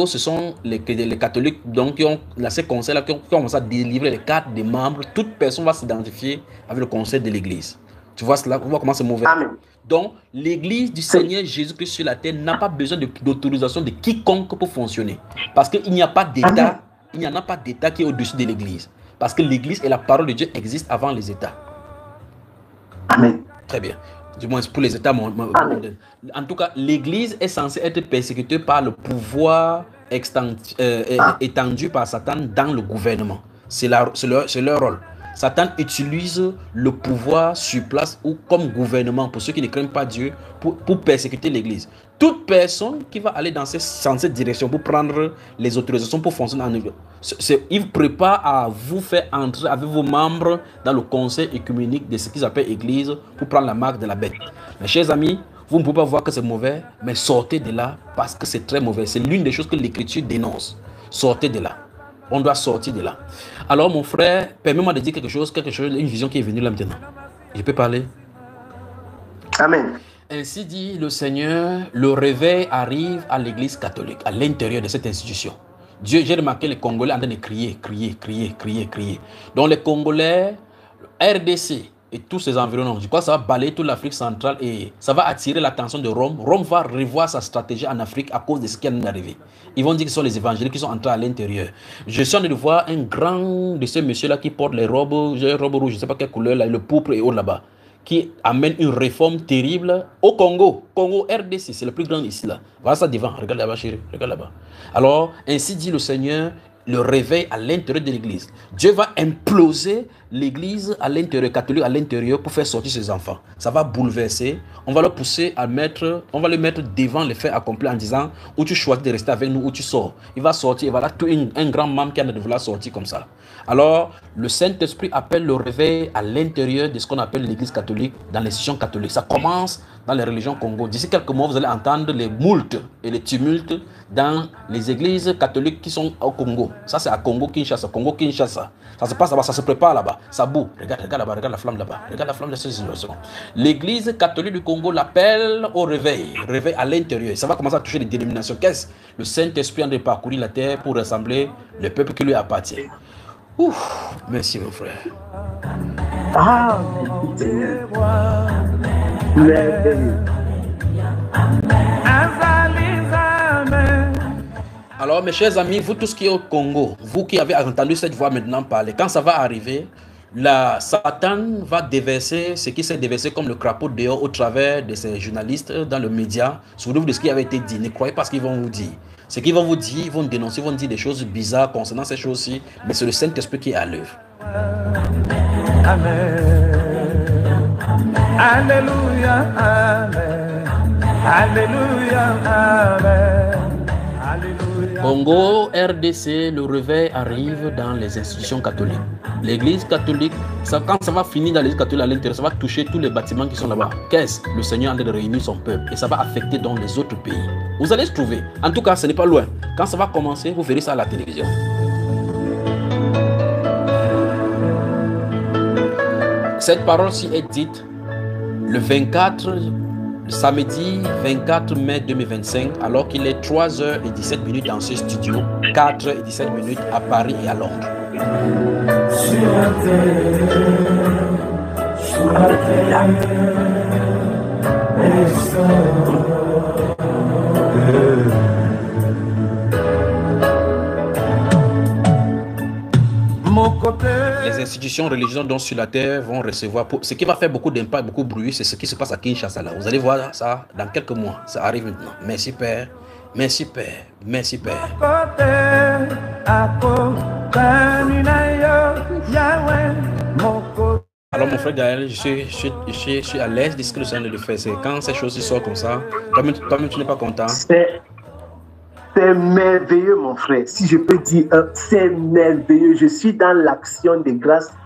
ce sont les catholiques donc, qui ont, ces conseils-là, qui ont commencé à délivrer les cartes des membres. Toute personne va s'identifier avec le conseil de l'église. Tu vois cela? On voit comment c'est mauvais. Amen. Donc, l'église du Seigneur Jésus-Christ sur la terre n'a pas besoin d'autorisation de quiconque pour fonctionner. Parce qu'il n'y a pas d'État, il n'y en a pas d'État qui est au-dessus de l'église. Parce que l'église et la parole de Dieu existent avant les États. Amen. Très bien. Du moins pour les États. En tout cas, l'Église est censée être persécutée par le pouvoir étendu par Satan dans le gouvernement. C'est leur rôle. Satan utilise le pouvoir sur place ou comme gouvernement pour ceux qui ne craignent pas Dieu pour persécuter l'Église. Toute personne qui va aller dans cette direction pour prendre les autorisations pour fonctionner en Église, il prépare à vous faire entrer avec vos membres dans le conseil œcuménique de ce qu'ils appellent Église pour prendre la marque de la bête. Mes chers amis, vous ne pouvez pas voir que c'est mauvais, mais sortez de là parce que c'est très mauvais. C'est l'une des choses que l'Écriture dénonce. Sortez de là. On doit sortir de là. Alors mon frère, permets-moi de dire quelque chose, une vision qui est venue là maintenant. Je peux parler? Amen. Ainsi dit le Seigneur, le réveil arrive à l'église catholique, à l'intérieur de cette institution. Dieu, j'ai remarqué les Congolais en train de crier. Donc les Congolais, RDC et tous ces environnants, je crois que ça va balayer toute l'Afrique centrale et ça va attirer l'attention de Rome. Rome va revoir sa stratégie en Afrique à cause de ce qui vient d'arriver. Ils vont dire que ce sont les évangéliques qui sont entrés à l'intérieur. Je suis en train de voir un grand de ces messieurs-là qui portent les robes rouges, je ne sais pas quelle couleur, là, le pourpre et autres là-bas, qui amène une réforme terrible au Congo. Congo, RDC, c'est le plus grand ici là. Voilà ça devant, regarde là-bas chérie, regarde là-bas. Alors, ainsi dit le Seigneur, le réveil à l'intérieur de l'église. Dieu va imploser l'église à l'intérieur, catholique à l'intérieur pour faire sortir ses enfants. Ça va bouleverser. On va le pousser à on va le mettre devant les faits accomplis en disant où tu choisis de rester avec nous, où tu sors. Il va sortir, il va là tout un grand membre qui a de vouloir sortir comme ça. Alors, le Saint-Esprit appelle le réveil à l'intérieur de ce qu'on appelle l'église catholique, dans l'institution catholique. Ça commence dans les religions Congo. D'ici quelques mois, vous allez entendre les moultes et les tumultes dans les églises catholiques qui sont au Congo. Ça, c'est à Congo-Kinshasa. Congo-Kinshasa. Ça se passe là-bas, ça se prépare là-bas. Ça boue. Regarde là-bas, regarde la flamme là-bas. Regarde la flamme de cette situation. L'église catholique du Congo l'appelle au réveil. Réveil à l'intérieur. Ça va commencer à toucher les dénominations. Qu'est-ce? Le Saint-Esprit a parcouru la terre pour rassembler le peuple qui lui appartient. Ouf, merci mon frère. Ah, alors mes chers amis, vous tous qui êtes au Congo, vous qui avez entendu cette voix maintenant parler, quand ça va arriver, Satan va déverser ce qui s'est déversé comme le crapaud dehors au travers de ces journalistes dans le média. Souvenez-vous de ce qui avait été dit, ne croyez pas ce qu'ils vont vous dire. Ce qu'ils vont vous dire, ils vont dénoncer, ils vont dire des choses bizarres concernant ces choses-ci, mais c'est le Saint-Esprit qui est à l'œuvre. Amen. Alléluia, Amen. Alléluia, Amen. Alléluia. Congo, RDC, le réveil arrive dans les institutions catholiques. L'église catholique, quand ça va finir dans l'église catholique à l'intérieur, ça va toucher tous les bâtiments qui sont là-bas. Qu'est-ce? Le Seigneur est en train de réunir son peuple et ça va affecter donc les autres pays. Vous allez se trouver. En tout cas, ce n'est pas loin. Quand ça va commencer, vous verrez ça à la télévision. Cette parole-ci est dite le samedi 24 mai 2025, alors qu'il est 3h17 dans ce studio, 4h17 à Paris et à Londres. Les institutions religieuses dont sur la terre vont recevoir, ce qui va faire beaucoup d'impact, beaucoup de bruit, c'est ce qui se passe à Kinshasa là. Vous allez voir ça dans quelques mois, ça arrive maintenant. Merci Père, merci Père, merci Père. Alors mon frère Gaël, je suis à l'aise de ce que le Seigneur le fait. C'est quand ces choses sortent comme ça, toi-même tu n'es pas content. C'est merveilleux, mon frère. Si je peux dire, c'est merveilleux. Je suis dans l'action de grâce